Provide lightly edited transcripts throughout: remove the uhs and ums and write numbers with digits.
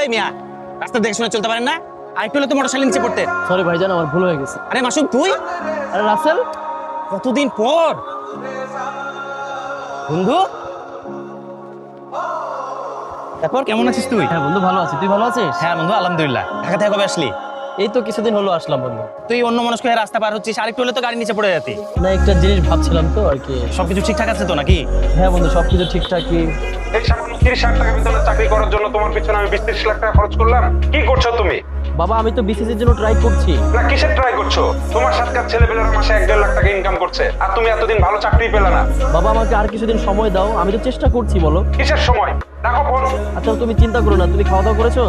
এই মিয়া, রাস্তা দেখে শুনে চলতে পারেন না? আর একটু হলে তো মোটরসাইকেল নিচে পড়তে। সরি ভাইজান, আমার ভুল হয়ে গেছে। আরে মাসুম তুই? আরে রাসেল, কতদিন পর বন্ধু। তারপর কেমন আছিস তুই? হ্যাঁ বন্ধু ভালো আছি, তুই ভালো আছিস? হ্যাঁ বন্ধু আলহামদুলিল্লাহ। ঢাকা থেকে কবে আসলি? এই তো কিছুদিন হলো আসলাম বন্ধু। তুই অন্য মনস্ক হয়ে রাস্তা পার হচ্ছিস, আর একটু হলে তো গাড়ি নিচে পড়ে যেতি। না একটা জিনিস ভাবছিলাম তো আর কি। সবকিছু ঠিকঠাক আছে তো নাকি? হ্যাঁ বন্ধু সবকিছু ঠিকঠাকই। এই সামান্য 30 লাখ টাকা বেতনের চাকরি করার জন্য তোমার পিছনে আমি 20-30 লাখ টাকা খরচ করলাম। কি করছো তুমি? বাবা আমি তো বিসিসির জন্য ট্রাই করছি। না কিসের ট্রাই করছো? তোমার সাতকার ছেলেপেলেরা মাসে 1-1.5 লাখ টাকা ইনকাম করছে, আর তুমি এতদিন ভালো চাকরি পেলে না। বাবা আমাকে আর কিছুদিন সময় দাও, আমি তো চেষ্টা করছি। বলো। কিসের সময়? রাখো ফোন। আচ্ছা তুমি চিন্তা করো না, তুমি খাওয়া দাওয়া করেছো?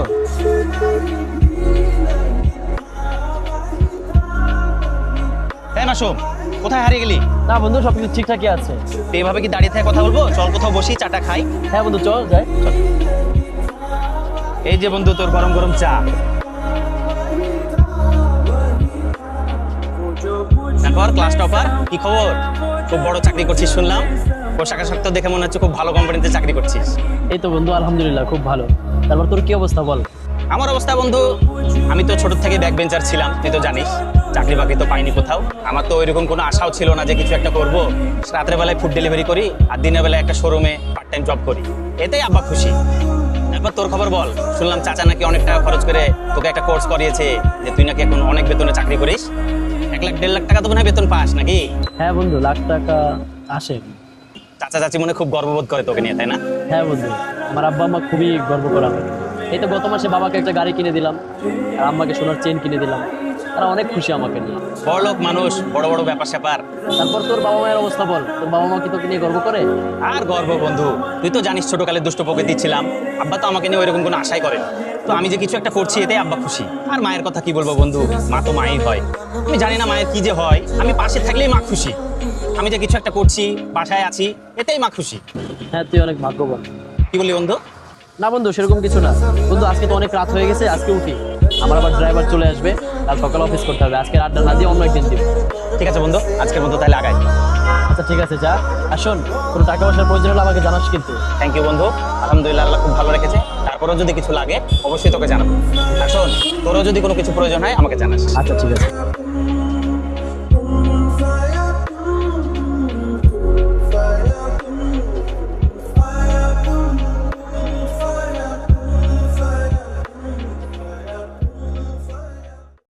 হ্যাঁ মাসুম, কোথায় হারিয়ে গেলি? না বন্ধু সবকিছু ঠিকঠাকই আছে। তো এইভাবে কি দাঁড়িয়ে থেকে কথা বলবো? চল কোথাও বসি, চাটা খাই। হ্যাঁ বন্ধু চল যাই। এই যে বন্ধু তোর গরম গরম চা। তারপর ক্লাস টপার, কি খবর? খুব বড় চাকরি করছিস শুনলাম। পোশাক আশাক তো দেখে মনে হচ্ছে খুব ভালো কোম্পানিতে চাকরি করছিস। এই তো বন্ধু আলহামদুলিল্লাহ খুব ভালো। তারপর তোর কি অবস্থা বল? আমার অবস্থা বন্ধু, আমি তো ছোট থেকে ব্যাক বেঞ্চার ছিলাম, তুই তো জানিস। চাকরি বাকরি তো পাইনি কোথাও। আমার তো ওইরকম কোনো আশাও ছিল না যে কিছু একটা করব। রাতের বেলায় ফুড ডেলিভারি করি, আর দিনের বেলায় একটা শোরুমে পার্ট টাইম জব করি। এতেই আব্বা খুশি। তারপর তোর খবর বল, শুনলাম চাচা নাকি অনেক টাকা খরচ করে তোকে একটা কোর্স করিয়েছে, যে তুই নাকি এখন অনেক বেতনে চাকরি করিস। 1-1.5 লাখ টাকা তো মনে হয় বেতন পাস নাকি? হ্যাঁ বন্ধু লাখ টাকা আসে। চাচা চাচি মনে হয় খুব গর্ববোধ করে তোকে নিয়ে, তাই না? হ্যাঁ বন্ধু, আমার আব্বা আম্মা খুবই গর্ব করে আমাকে। এই তো গত মাসে বাবাকে একটা গাড়ি কিনে দিলাম, আর আম্মাকে সোনার চেন কিনে দিলাম। তারা অনেক খুশি আমাকে নিয়ে। বড় লোক মানুষ, বড় বড় ব্যাপার স্যাপার। তারপর তোর বাবা মায়ের অবস্থা বল, তোর বাবা মা কি তোকে নিয়ে গর্ব করে? আর গর্ব বন্ধু, তুই তো জানিস ছোটকালে দুষ্ট প্রকৃতির ছিলাম। আব্বা তো আমাকে নিয়ে ওইরকম কোনো আশাই করে না। তো আমি যে কিছু একটা করছি এতেই আব্বা খুশি। আর মায়ের কথা কি বলবো বন্ধু, মা তো মাই হয়। আমি জানি না মায়ের কি যে হয়, আমি পাশে থাকলেই মা খুশি। আমি যে কিছু একটা করছি, বাসায় আছি, এতেই মা খুশি। হ্যাঁ তুই অনেক ভাগ্যবান। কি বলি বন্ধু? না বন্ধু সেরকম কিছু না বন্ধু, আজকে তো অনেক রাত হয়ে গেছে, আজকে উঠি। আমার আবার ড্রাইভার চলে আসবে, কাল সকালে অফিস করতে হবে। আজকে আড্ডা না দিয়ে অন্য একদিন দিব। ঠিক আছে বন্ধু, আজকের মতো তাহলে আগাই। আচ্ছা ঠিক আছে যা। আর শোন, কোনো টাকা পয়সার প্রয়োজন হলে আমাকে জানাস কিন্তু। থ্যাংক ইউ বন্ধু, আলহামদুলিল্লাহ আল্লাহ খুব ভালো রেখেছে। তারপরেও যদি কিছু লাগে অবশ্যই তোকে জানাবো। আর শোন, তোরও যদি কোনো কিছু প্রয়োজন হয় আমাকে জানাস। আচ্ছা ঠিক আছে।